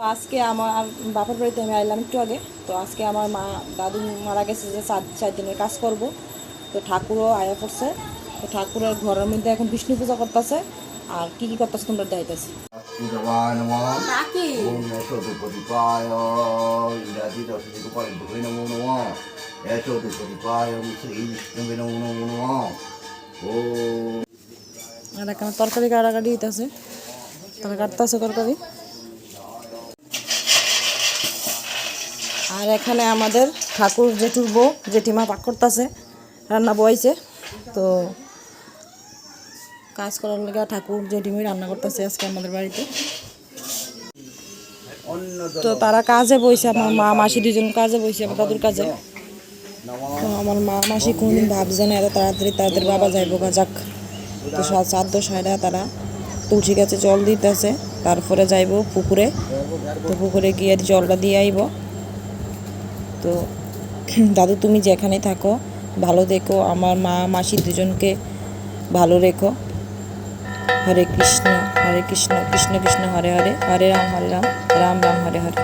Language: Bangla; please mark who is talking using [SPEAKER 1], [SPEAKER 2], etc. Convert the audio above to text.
[SPEAKER 1] আজকে আমার বাপের বাড়িতে আমি আইলাম একটু আগে। তো আজকে আমার মা দাদু মারা গেছে, যে 4 দিনের কাজ করব। তো ঠাকুরও আয়া পড়ছে। তো ঠাকুরের ঘরের মধ্যে এখন বিষ্ণু পূজা করতেছে। আর কি কি করতেছে তোমরা দেখাইতেছি। আর এখানে তরকারি কাটাকাটি দিতেছে, তারা কাটতেছে তরকারি। আর এখানে আমাদের ঠাকুর জেঠুর বউ জেঠিমা পাক করতেছে, রান্না বইছে। তো কাজ করার লেগে ঠাকুর জেঠিমি রান্না করতেছে আজকে আমাদের বাড়িতে। তো তারা কাজে বইছে, আমার মা মাসি দুজন কাজে বইছে, আমার দাদুর কাজে। তো আমার মা মাসি কোনদিন ভাবছে না এত তাড়াতাড়ি তাদের বাবা যাইব যাক। তো শ্রাদ্ধ সাইডা তারা তুলসী গাছে জল দিতেছে, তারপরে যাইব পুকুরে। তো পুকুরে গিয়ে জলটা দিয়ে আইব। তো দাদু তুমি যেখানে থাকো ভালো দেখো, আমার মা মাসি দুজনকে ভালো রেখো। হরে কৃষ্ণ কৃষ্ণ কৃষ্ণ হরে হরে, হরে রাম রাম রাম হরে হরে।